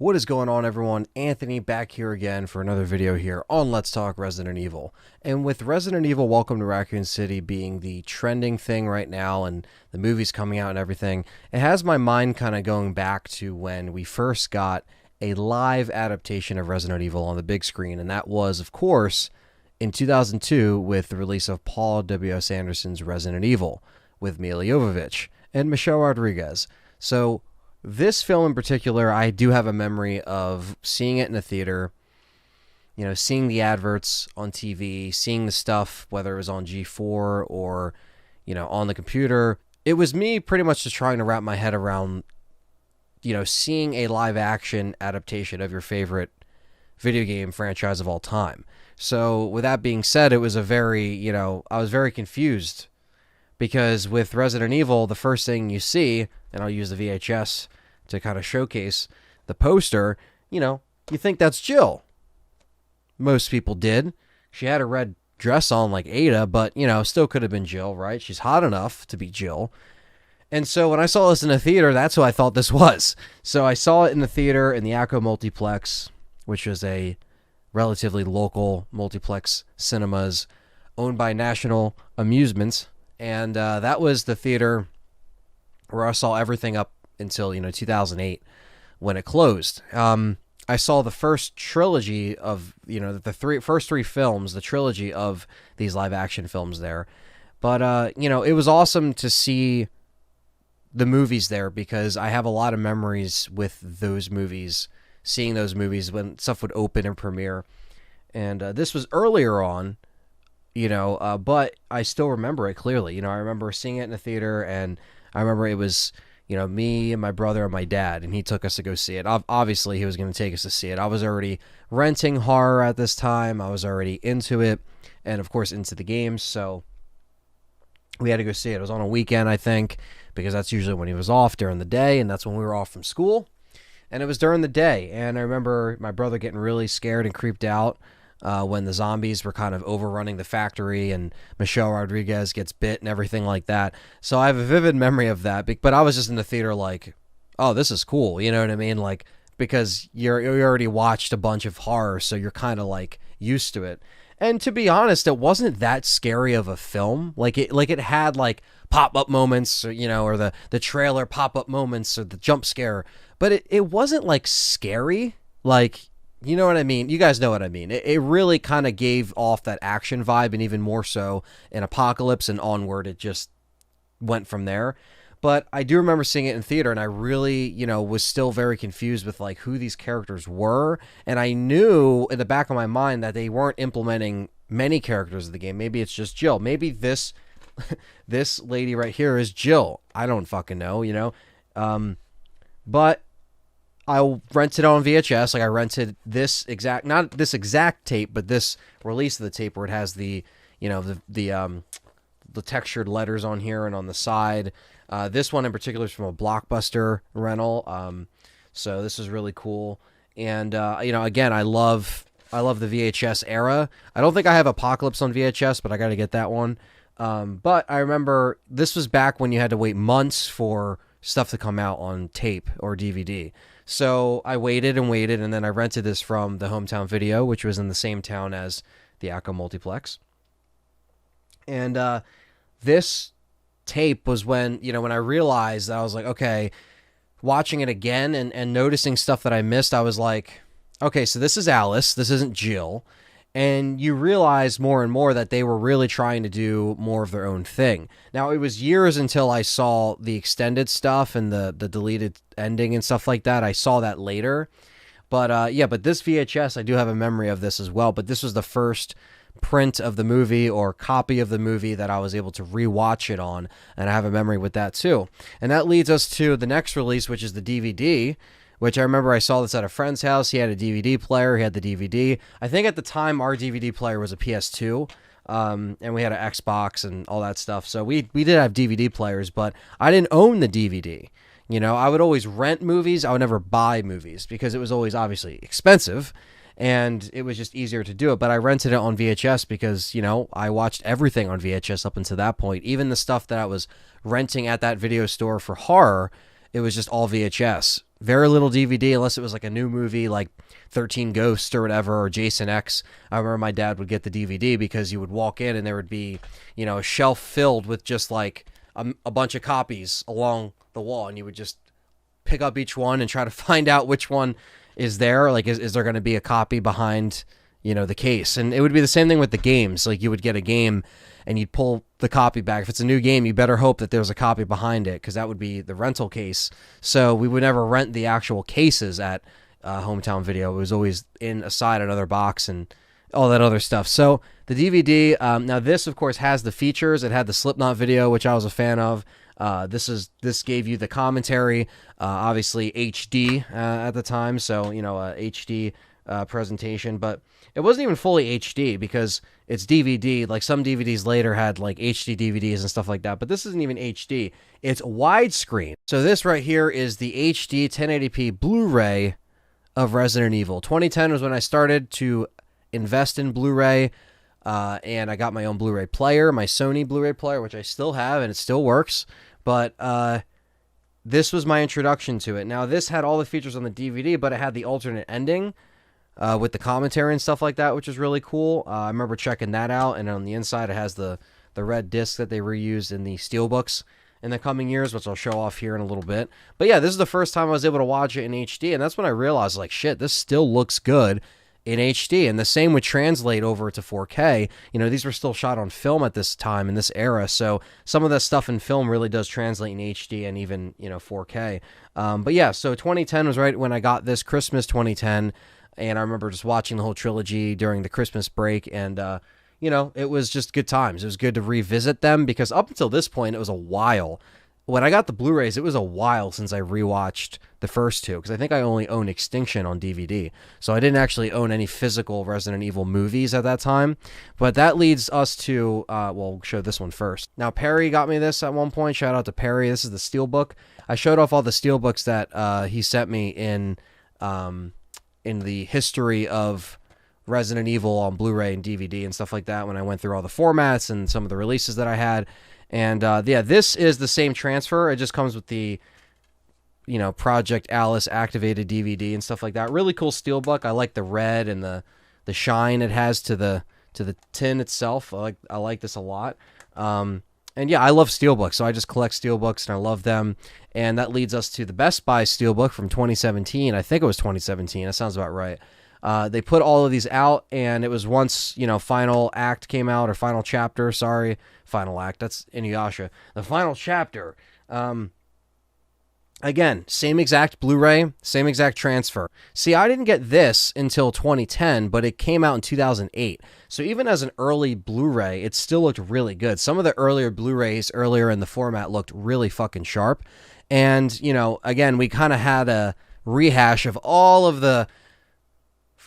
What is going on, everyone? Anthony back here again for another video here on Let's Talk Resident Evil. And with Resident Evil Welcome to Raccoon City being the trending thing right now and the movies coming out and everything, it has my mind kind of going back to when we first got a live adaptation of Resident Evil on the big screen. And that was, of course, in 2002 with the release of Paul W.S. Anderson's Resident Evil with Milla Jovovich and Michelle Rodriguez. So this film in particular, I do have a memory of seeing it in the theater, you know, seeing the adverts on TV, seeing the stuff, whether it was on G4 or, you know, on the computer. It was me pretty much just trying to wrap my head around, you know, seeing a live action adaptation of your favorite video game franchise of all time. So with that being said, it was a very, you know, I was very confused because with Resident Evil, the first thing you see, and I'll use the VHS to kind of showcase the poster, you know, you think that's Jill. Most people did. She had a red dress on like Ada, but, you know, still could have been Jill, right? She's hot enough to be Jill. And so when I saw this in the theater, that's who I thought this was. So I saw it in the theater in the Acco Multiplex, which is a relatively local multiplex cinemas owned by National Amusements. And that was the theater where I saw everything up until, you know, 2008 when it closed. I saw the first trilogy of, you know, the first three films, the trilogy of these live action films there. But, you know, it was awesome to see the movies there because I have a lot of memories with those movies, seeing those movies when stuff would open and premiere. And this was earlier on, you know, but I still remember it clearly. You know, I remember seeing it in the theater, and I remember it was, you know, me and my brother and my dad, and he took us to go see it. Obviously, he was going to take us to see it. I was already renting horror at this time. I was already into it, and of course, into the games, so we had to go see it. It was on a weekend, I think, because that's usually when he was off during the day, and that's when we were off from school. And it was during the day, and I remember my brother getting really scared and creeped out when the zombies were kind of overrunning the factory and Michelle Rodriguez gets bit and everything like that. So I have a vivid memory of that, but I was just in the theater like, oh, this is cool, you know what I mean? Like, because you already watched a bunch of horror, so you're kind of like used to it. And to be honest, it wasn't that scary of a film. Like it had like pop-up moments, or, you know, or the trailer pop-up moments or the jump scare, but it wasn't like scary. Like, you know what I mean? You guys know what I mean. It really kind of gave off that action vibe, and even more so in Apocalypse and onward, it just went from there. But I do remember seeing it in theater, and I really, you know, was still very confused with like who these characters were. And I knew in the back of my mind that they weren't implementing many characters of the game. Maybe it's just Jill. Maybe this this lady right here is Jill. I don't fucking know, you know. But I rented on VHS. Like, I rented this exact, not this exact tape, but this release of the tape where it has the, you know, the textured letters on here and on the side. This one in particular is from a Blockbuster rental. So this is really cool. And, you know, again, I love the VHS era. I don't think I have Apocalypse on VHS, but I got to get that one. But I remember this was back when you had to wait months for stuff to come out on tape or DVD. So I waited and waited, and then I rented this from the Hometown Video, which was in the same town as the Acco Multiplex. And this tape was when, you know, when I realized that I was like, okay, watching it again and noticing stuff that I missed, I was like, okay, so this is Alice, this isn't Jill. And you realize more and more that they were really trying to do more of their own thing. Now, it was years until I saw the extended stuff and the deleted ending and stuff like that. I saw that later. But, yeah, but this VHS, I do have a memory of this as well. But this was the first print of the movie or copy of the movie that I was able to rewatch it on. And I have a memory with that, too. And that leads us to the next release, which is the DVD, which I remember I saw this at a friend's house. He had a DVD player. He had the DVD. I think at the time our DVD player was a PS2, and we had an Xbox and all that stuff. So we did have DVD players, but I didn't own the DVD. You know, I would always rent movies. I would never buy movies because it was always obviously expensive, and it was just easier to do it. But I rented it on VHS because, you know, I watched everything on VHS up until that point. Even the stuff that I was renting at that video store for horror, it was just all VHS. very little DVD unless it was like a new movie like 13 Ghosts or whatever, or Jason X. I remember my dad would get the DVD because you would walk in and there would be, you know, a shelf filled with just like a bunch of copies along the wall, and you would just pick up each one and try to find out which one is there. Like, is there going to be a copy behind, you know, the case? And it would be the same thing with the games. Like, you would get a game and you'd pull the copy back. If it's a new game, you better hope that there's a copy behind it, because that would be the rental case. So we would never rent the actual cases at Hometown Video. It was always aside another box and all that other stuff. So the DVD, now this of course has the features. It had the Slipknot video, which I was a fan of. This gave you the commentary, obviously HD at the time, so you know, HD presentation, but it wasn't even fully HD because it's DVD. Like, some DVDs later had like HD DVDs and stuff like that, but this isn't even HD. It's widescreen. So this right here is the HD 1080p Blu-ray of Resident Evil. 2010 was when I started to invest in Blu-ray, and I got my own Blu-ray player, my Sony Blu-ray player, which I still have, and it still works. But this was my introduction to it. Now, this had all the features on the DVD, but it had the alternate ending with the commentary and stuff like that, which is really cool. I remember checking that out, and on the inside, it has the red disc that they reused in the Steelbooks in the coming years, which I'll show off here in a little bit. But yeah, this is the first time I was able to watch it in HD, and that's when I realized, like, shit, this still looks good in HD, and the same would translate over to 4K. You know, these were still shot on film at this time, in this era, so some of that stuff in film really does translate in HD and even, you know, 4K. But yeah, so 2010 was right when I got this, Christmas 2010, and I remember just watching the whole trilogy during the Christmas break, and you know, it was just good times. It was good to revisit them, because up until this point, it was a while. When I got the Blu-rays, it was a while since I rewatched the first two, because I think I only owned Extinction on DVD. So I didn't actually own any physical Resident Evil movies at that time. But that leads us to, well, we'll show this one first. Now, Perry got me this at one point. Shout out to Perry. This is the Steelbook. I showed off all the Steelbooks that he sent me in the history of Resident Evil on Blu-ray and DVD and stuff like that, when I went through all the formats and some of the releases that I had. And yeah, this is the same transfer. It just comes with the, you know, Project Alice activated DVD and stuff like that. Really cool steelbook. I like the red and the shine it has to the tin itself. I like this a lot. And yeah, I love steelbooks, so I just collect steelbooks and I love them. And that leads us to the Best Buy steelbook from 2017. I think it was 2017. That sounds about right. They put all of these out, and it was once, you know, Final Act came out, or Final Chapter, sorry. Final Act, that's Inuyasha. The Final Chapter. Again, same exact Blu-ray, same exact transfer. See, I didn't get this until 2010, but it came out in 2008. So even as an early Blu-ray, it still looked really good. Some of the earlier Blu-rays earlier in the format looked really fucking sharp. And, you know, again, we kind of had a rehash of all of the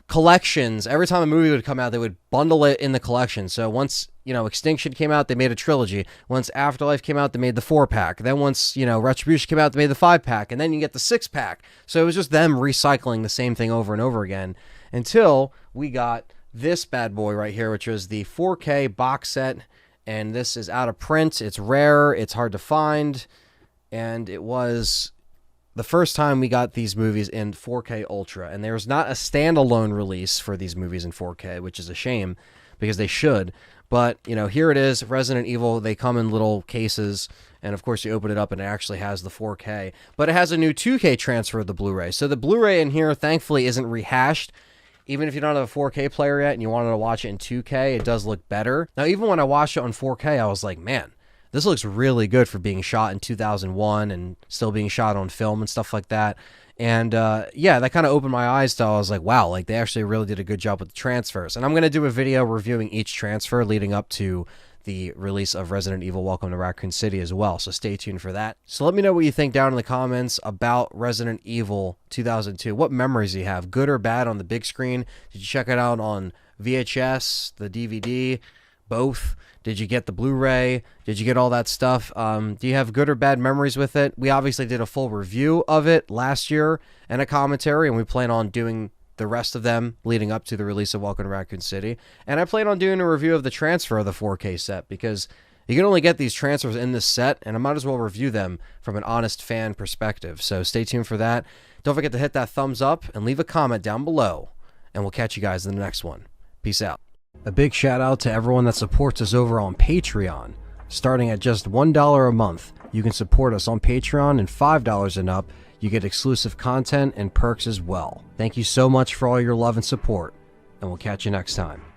collections. Every time a movie would come out, they would bundle it in the collection. So once, you know, Extinction came out, they made a trilogy. Once Afterlife came out, they made the 4-pack. Then once, you know, Retribution came out, they made the 5-pack. And then you get the 6-pack. So it was just them recycling the same thing over and over again, until we got this bad boy right here, which was the 4K box set. And this is out of print. It's rare. It's hard to find. And it was the first time we got these movies in 4K Ultra, and there's not a standalone release for these movies in 4K, which is a shame, because they should. But, you know, here it is, Resident Evil. They come in little cases, and of course you open it up and it actually has the 4K. But it has a new 2K transfer of the Blu-ray. So the Blu-ray in here, thankfully, isn't rehashed. Even if you don't have a 4K player yet and you wanted to watch it in 2K, it does look better. Now, even when I watched it on 4K, I was like, man, this looks really good for being shot in 2001 and still being shot on film and stuff like that. And yeah, that kind of opened my eyes to, I was like, wow, like they actually really did a good job with the transfers. And I'm going to do a video reviewing each transfer leading up to the release of Resident Evil Welcome to Raccoon City as well. So stay tuned for that. So let me know what you think down in the comments about Resident Evil 2002. What memories do you have, good or bad, on the big screen? Did you check it out on VHS, the DVD, both? Did you get the Blu-ray? Did you get all that stuff? Do you have good or bad memories with it? We obviously did a full review of it last year and a commentary, and we plan on doing the rest of them leading up to the release of Welcome to Raccoon City. And I plan on doing a review of the transfer of the 4K set, because you can only get these transfers in this set, and I might as well review them from an honest fan perspective. So stay tuned for that. Don't forget to hit that thumbs up and leave a comment down below, and we'll catch you guys in the next one. Peace out. A big shout out to everyone that supports us over on Patreon. Starting at just $1 a month, you can support us on Patreon, and $5 and up, you get exclusive content and perks as well. Thank you so much for all your love and support, and we'll catch you next time.